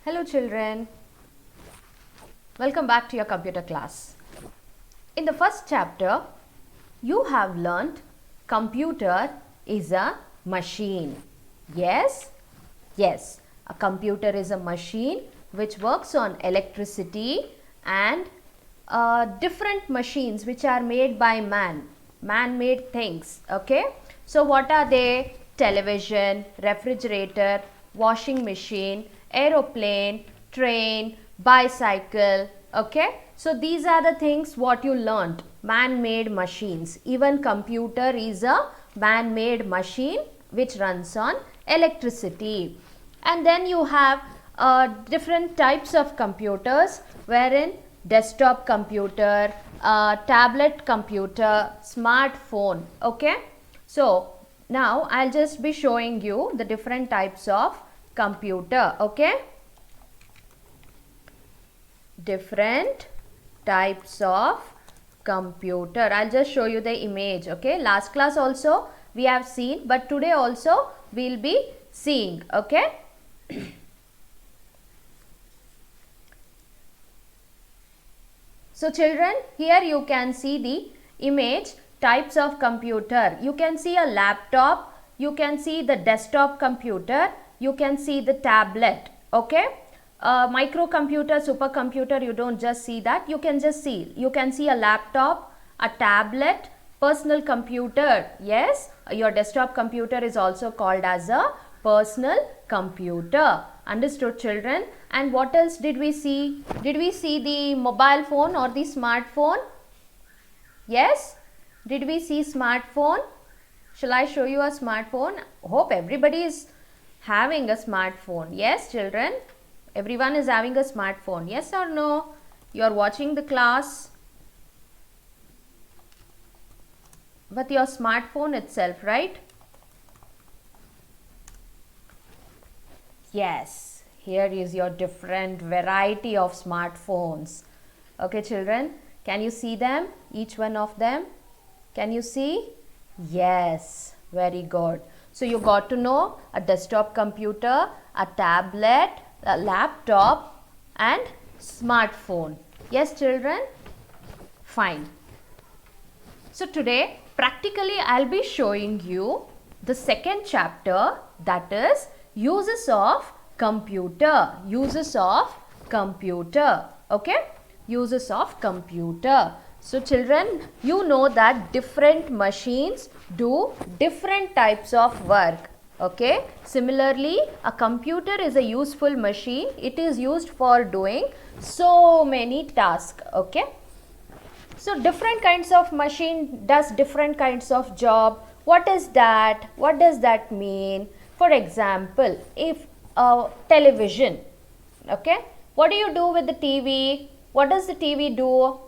Hello children, welcome back to your computer class. In the first chapter, you have learnt computer is a machine. Yes? Yes, a computer is a machine which works on electricity and different machines which are made by man-made things. Okay? So what are they? Television, refrigerator, washing machine, aeroplane, train, bicycle. Okay, so these are the things what you learnt, man-made machines. Even computer is a man-made machine which runs on electricity. And then you have different types of computers, wherein desktop computer, tablet computer, smartphone. Okay, so now I'll just be showing you the different types of computer. Okay, different types of computer. I'll just show you the image. Okay, last class also we have seen, but today also we'll be seeing. Okay. So children, here you can see the image types of computer. You can see a laptop, you can see the desktop computer, you can see the tablet. Okay, microcomputer, supercomputer, you don't just see that, you can just see, you can see a laptop, a tablet, personal computer. Yes, your desktop computer is also called as a personal computer. Understood children? And what else did we see? Did we see the mobile phone or the smartphone? Yes? Did we see smartphone? Shall I show you a smartphone? Hope everybody is having a smartphone. Yes children? Everyone is having a smartphone. Yes or no? You are watching the class with your smartphone itself, right? Yes, here is your different variety of smartphones. Okay children, can you see them? Each one of them? Can you see? Yes, very good. So you got to know a desktop computer, a tablet, a laptop and smartphone. Yes children? Fine. So today practically I'll be showing you the second chapter, that is uses of computer. Uses of computer. Okay? Uses of computer. So children, you know that different machines do different types of work. Okay? Similarly, a computer is a useful machine. It is used for doing so many tasks. Okay? So different kinds of machine does different kinds of job. What is that? What does that mean? For example, if television, okay, what do you do with the TV? What does the TV do?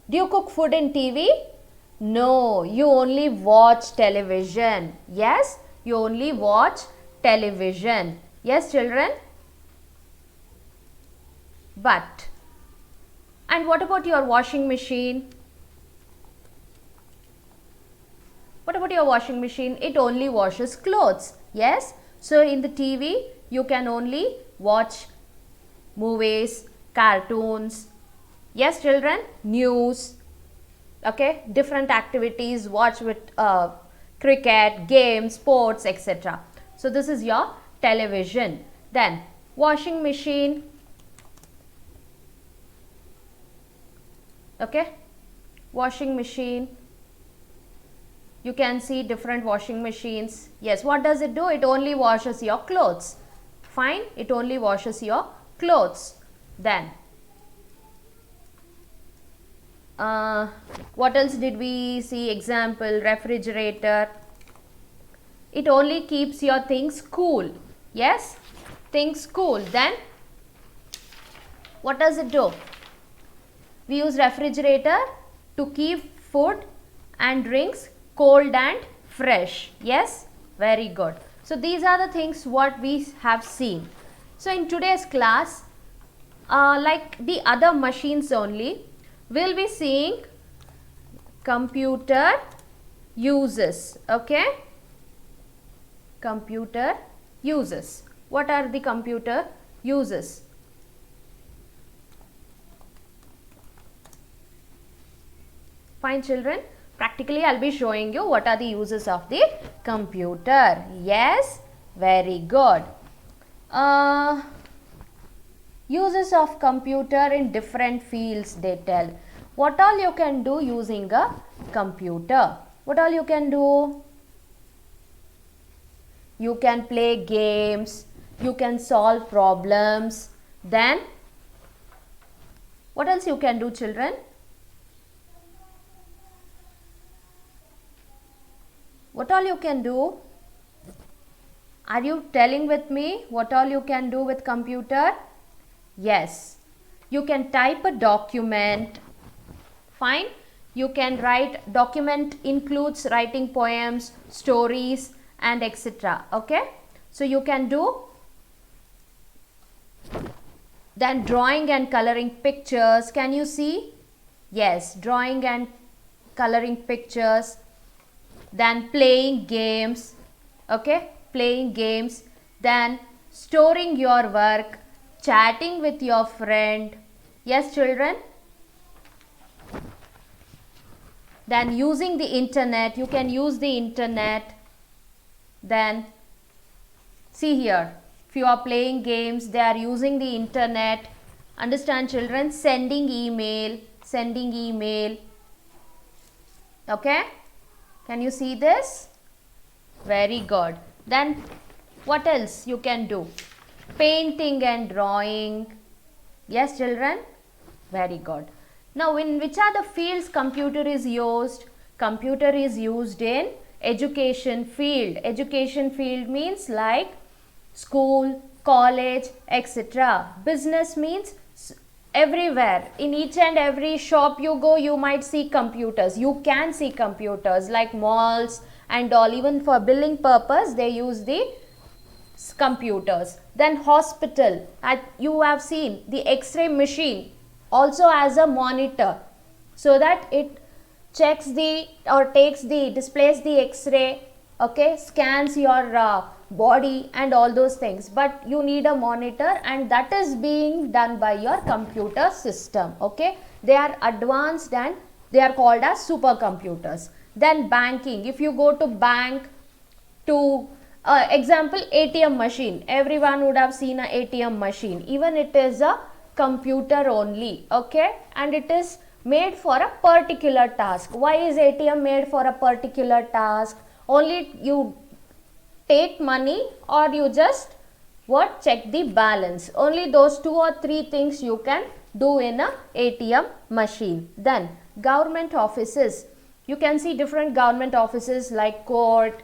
Do you cook food in TV? No, you only watch television. Yes, you only watch television. Yes, children? But, and what about your washing machine? What about your washing machine? It only washes clothes. Yes. So in the TV, you can only watch movies, cartoons. Yes, children. News. Okay. Different activities. Watch with cricket, games, sports, etc. So this is your television. Then washing machine. Okay. Washing machine. You can see different washing machines. Yes, what does it do? It only washes your clothes. Fine, it only washes your clothes. Then, what else did we see? Example, refrigerator. It only keeps your things cool. Yes, things cool. Then, what does it do? We use refrigerator to keep food and drinks cold and fresh. Yes, very good. So these are the things what we have seen. So in today's class, like the other machines only, we'll be seeing computer uses. Okay, computer uses. What are the computer uses? Fine children, practically I'll be showing you what are the uses of the computer. Yes, very good. Uses of computer in different fields they tell. What all you can do using a computer? What all you can do? You can play games, you can solve problems, then what else you can do, children? What all you can do? Are you telling with me what all you can do with computer? Yes, you can type a document. Fine. You can write, document includes writing poems, stories and etc. Okay. So you can do. Then drawing and coloring pictures. Can you see? Yes, drawing and coloring pictures. Then playing games. Okay, playing games. Then storing your work, chatting with your friend. Yes, children. Then using the internet, you can use the internet. Then see here, if you are playing games, they are using the internet. Understand, children? Sending email. Okay, can you see this? Very good. Then what else you can do? Painting and drawing. Yes, children, very good. Now, in which are the fields computer is used? Computer is used in education field. Education field means like school, college, etc. Business means everywhere. In each and every shop you go, you might see computers. You can see computers like malls and all. Even for billing purpose, they use the computers. Then hospital, you have seen the X-ray machine also as a monitor, so that it checks the or takes the displays the X-ray, okay, scans your body and all those things, but you need a monitor, and that is being done by your computer system. Okay, they are advanced and they are called as supercomputers. Then banking, if you go to bank, to example ATM machine, everyone would have seen a ATM machine. Even it is a computer only, okay, and it is made for a particular task. Why is ATM made for a particular task? Only you take money or you just check the balance. Only those 2 or 3 things you can do in a ATM machine. Then government offices, you can see different government offices like court,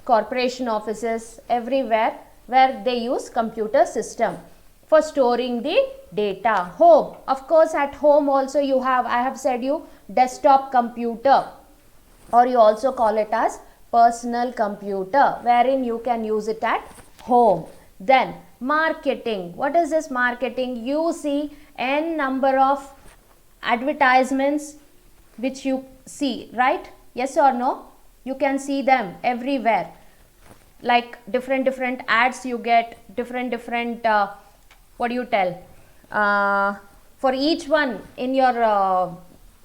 corporation offices, everywhere where they use computer system for storing the data. Home, of course, at home also you have, I have said you, desktop computer, or you also call it as personal computer, wherein you can use it at home. Then marketing, what is this marketing? You see n number of advertisements which you see, right? Yes or no? You can see them everywhere, like different ads you get, different what do you tell, for each one in your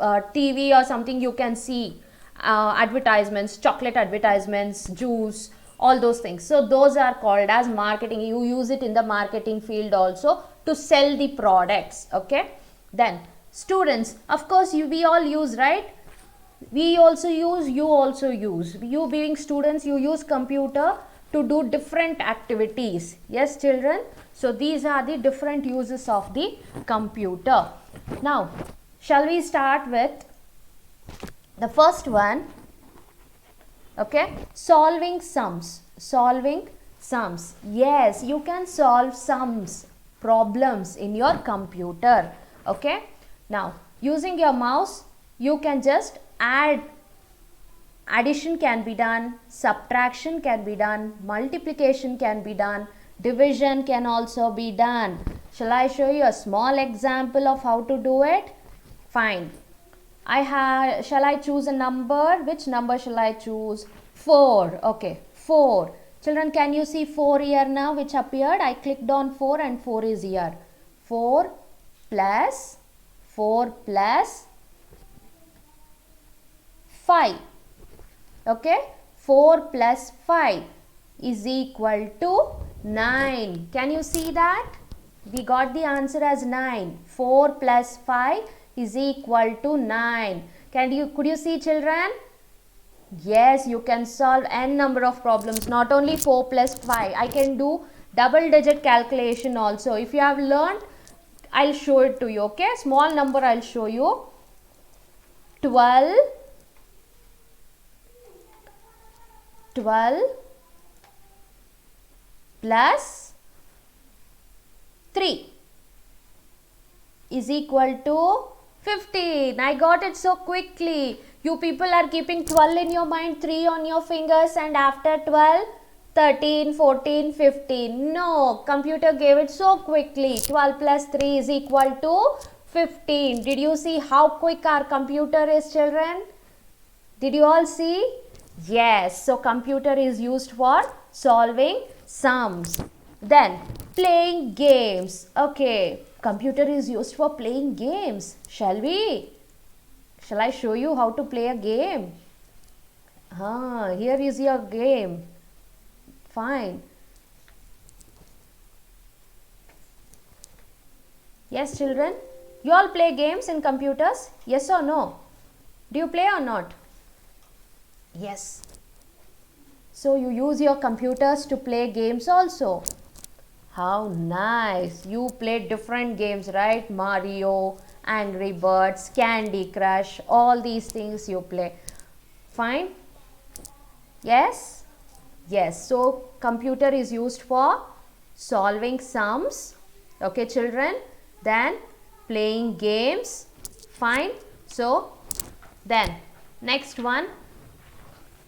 TV or something, you can see advertisements, chocolate advertisements, juice, all those things. So those are called as marketing. You use it in the marketing field also to sell the products. Okay, then students, of course, we all use, right? We also use, you also use. You being students, you use computer to do different activities. Yes, children. So these are the different uses of the computer. Now, shall we start with the first one? Okay, solving sums. Solving sums. Yes, you can solve sums, problems in your computer. Okay, now using your mouse, you can just add. Addition can be done, subtraction can be done, multiplication can be done, division can also be done. Shall I show you a small example of how to do it? Fine. Shall I choose a number? Which number shall I choose? 4. Okay, 4. Children, can you see 4 here now which appeared? I clicked on 4 and 4 is here. 4 plus 5. Okay, 4 plus 5 is equal to 9. Can you see that? We got the answer as 9. 4 plus 5 is equal to 9. Could you see, children? Yes, you can solve n number of problems, not only 4 plus 5. I can do double digit calculation also. If you have learned, I'll show it to you. Okay, small number I'll show you. 12 plus 3 is equal to 15. I got it so quickly. You people are keeping 12 in your mind, 3 on your fingers, and after 12, 13, 14, 15. No, computer gave it so quickly. 12 plus 3 is equal to 15. Did you see how quick our computer is, children? Did you all see? Yes, so computer is used for solving sums. Then playing games. Okay, computer is used for playing games. Shall I show you how to play a game? Here is your game. Fine. Yes, children, you all play games in computers? Yes or no? Do you play or not? Yes. So you use your computers to play games also. How nice. You play different games, right? Mario, Angry Birds, Candy Crush, all these things you play. Fine? Yes? Yes. So computer is used for solving sums. Okay, children? Then playing games. Fine? So then next one,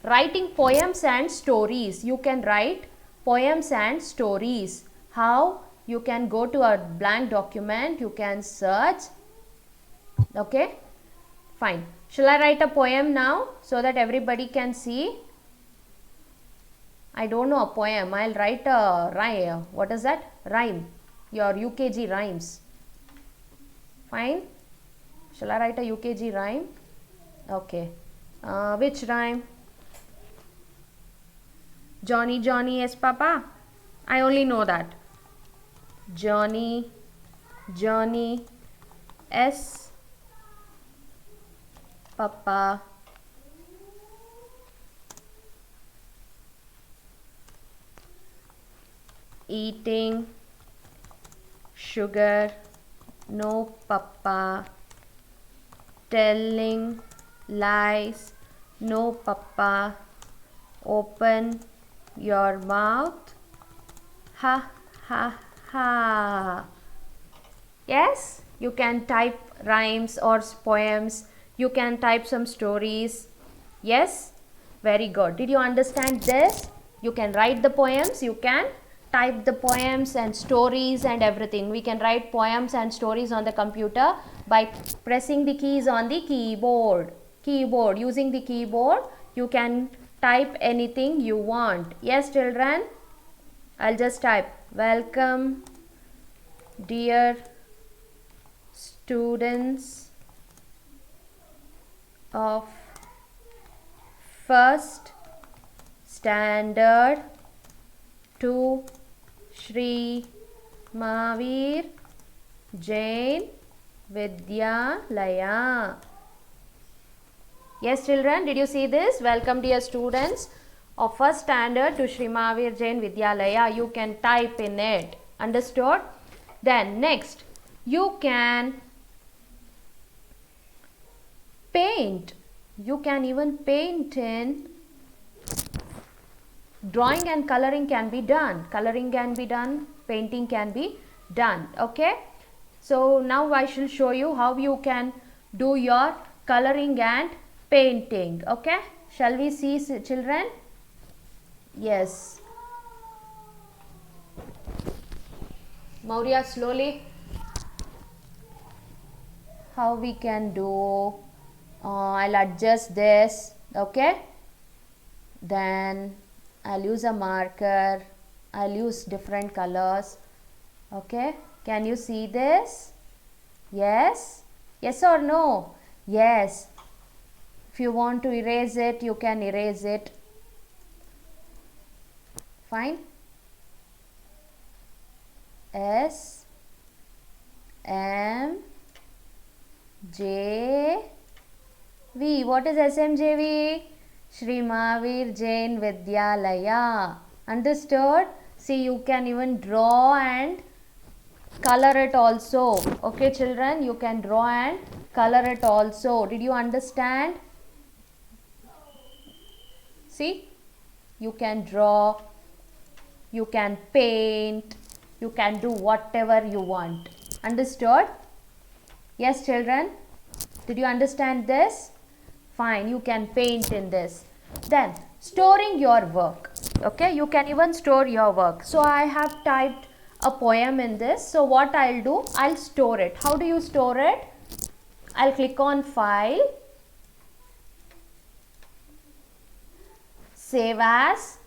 writing poems and stories. You can write poems and stories. How? You can go to a blank document, you can search. Okay, fine. Shall I write a poem now so that everybody can see? I don't know a poem. I'll write a rhyme. What is that? Rhyme. Your UKG rhymes. Fine. Shall I write a UKG rhyme? Okay. Which rhyme? Johnny, Johnny, yes, Papa. I only know that. Johnny, Johnny, yes, Papa. Eating sugar, no, Papa. Telling lies, no, Papa. Open your mouth, ha, ha, ha. Yes, you can type rhymes or poems. You can type some stories. Yes, very good. Did you understand this? You can write the poems. You can type the poems and stories and everything. We can write poems and stories on the computer by pressing the keys on the keyboard. Using the keyboard, you can type anything you want. Yes, children? I'll just type, welcome, dear students of first standard to Shri Mahavir Jain Vidyalaya. Yes, children, did you see this? Welcome, dear students of first standard to Shri Mahavir Jain Vidyalaya. You can type in it. Understood? Then next, you can paint. You can even paint in drawing and coloring can be done. Coloring can be done. Painting can be done. Okay. So now I shall show you how you can do your coloring and painting. Okay. Shall we see, children? Yes. Maurya, slowly. How we can do? I'll adjust this. Okay. Then I'll use a marker. I'll use different colors. Okay, can you see this? Yes? Yes or no? Yes. If you want to erase it, you can erase it. Fine. S M J V. What is SMJV? Shri Mahavir Jain Vidyalaya. Understood? See, you can even draw and color it also. Okay, children, you can draw and color it also. Did you understand? See, you can draw, you can paint, you can do whatever you want. Understood? Yes, children? Did you understand this? Fine, you can paint in this. Then, storing your work. Okay, you can even store your work. So, I have typed a poem in this. So, what I'll do? I'll store it. How do you store it? I'll click on File, Save As.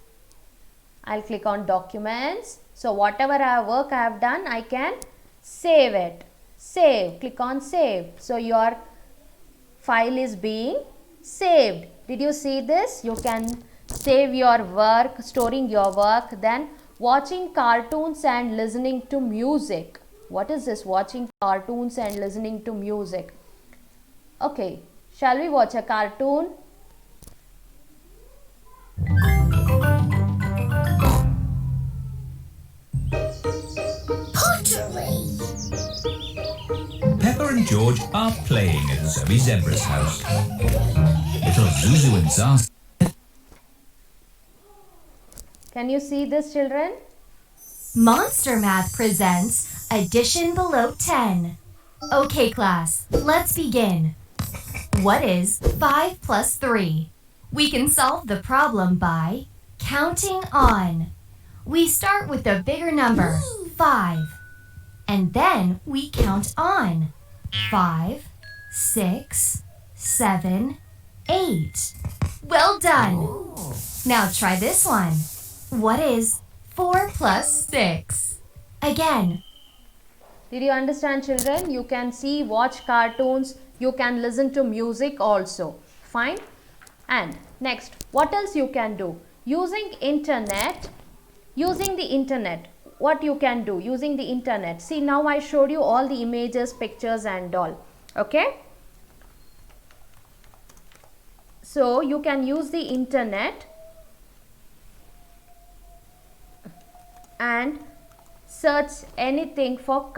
I'll click on Documents. So, whatever work I have done, I can save it. Save. Click on Save. So, your file is being saved. Did you see this? You can save your work, storing your work, then watching cartoons and listening to music. What is this? Watching cartoons and listening to music. Okay, shall we watch a cartoon? Peppa and George are playing at Zoe Zebra's house. Little Zuzu and Zaz. Can you see this, children? Monster Math presents Addition Below 10. Okay, class, let's begin. What is 5 plus 3? We can solve the problem by counting on. We start with the bigger number, 5. And then we count on. 5, 6, 7, 8. Well done! Now try this one. What is 4 plus 6? Again. Did you understand, children? You can see, watch cartoons, you can listen to music also. Fine? And next, what else you can do? Using the internet, what you can do using the internet? See, now I showed you all the images, pictures and all. Okay? So, you can use the internet and search anything for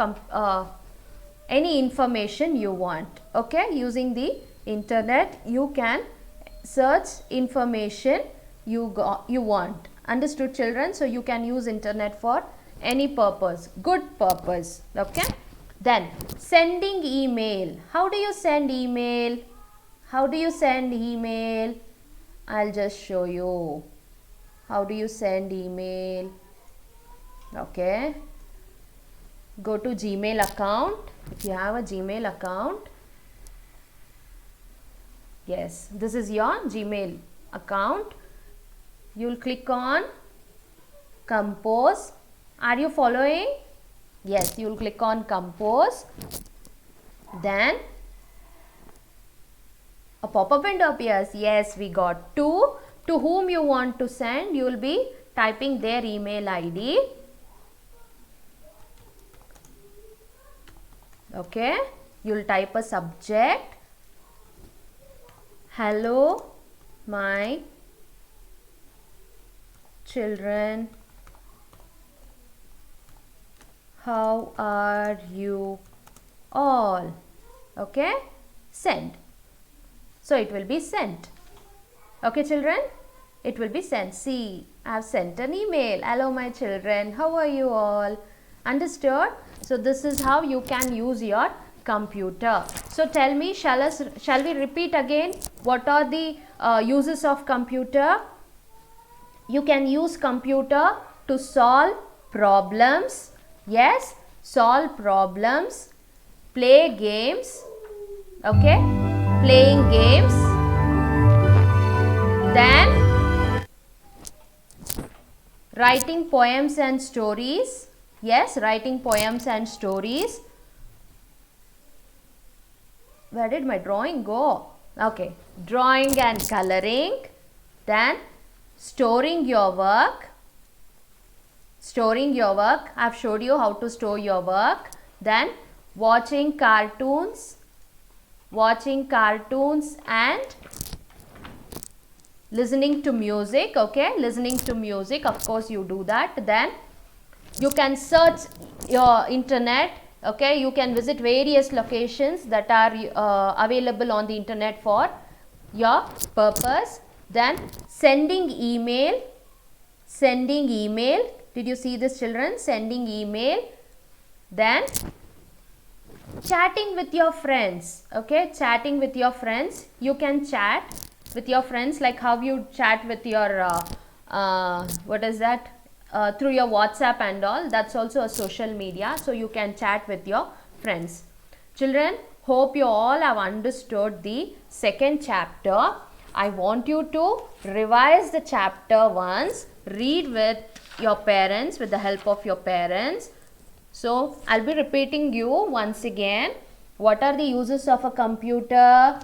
any information you want. Okay, using the internet you can search information you want. Understood, children? So you can use internet for any purpose, good purpose. Okay, then sending email. How do you send email? I'll just show you. How do you send email? Okay, go to Gmail account. If you have a Gmail account, yes, this is your Gmail account. You'll click on Compose. Are you following? Yes, you'll click on Compose. Then a pop-up window appears. Yes, we got 2. To whom you want to send, you will be typing their email ID. Okay, you'll type a subject. Hello, my children. How are you all? Okay, send. So it will be sent. Okay, children, it will be sent. See, I have sent an email. Hello, my children. How are you all? Understood? So this is how you can use your computer. So tell me, shall we repeat again? What are the uses of computer? You can use computer to solve problems. Yes, solve problems, play games. Okay, playing games. Then Writing poems and stories. Yes, writing poems and stories. Where did my drawing go? Okay, drawing and coloring. Then storing your work. Storing your work. I have showed you how to store your work. Then watching cartoons. Watching cartoons and listening to music. Okay, listening to music, of course you do that. Then you can search your internet. Okay, you can visit various locations that are available on the internet for your purpose. Then sending email. Sending email. Did you see this, children? Sending email. Then chatting with your friends. Okay, chatting with your friends. You can chat with your friends like how you chat with your what is that, through your WhatsApp and all. That's also a social media, so you can chat with your friends. Children, hope you all have understood the second chapter. I want you to revise the chapter once, read with your parents, with the help of your parents. So I'll be repeating you once again. What are the uses of a computer?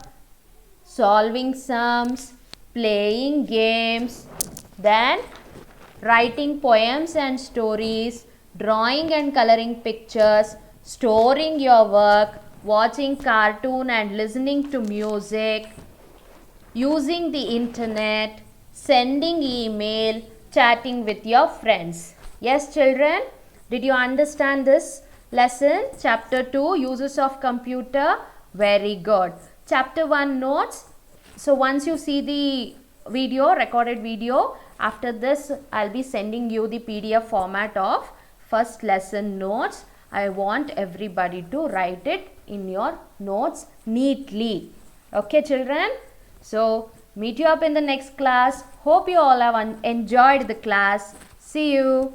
Solving sums, playing games, then writing poems and stories, drawing and coloring pictures, storing your work, watching cartoon and listening to music, using the internet, sending email, chatting with your friends. Yes, children, did you understand this lesson? Chapter 2, uses of computer. Very good. Chapter 1 notes. So once you see the video, recorded video, after this I'll be sending you the PDF format of first lesson notes. I want everybody to write it in your notes neatly. Okay, children? So meet you up in the next class. Hope you all have enjoyed the class. See you.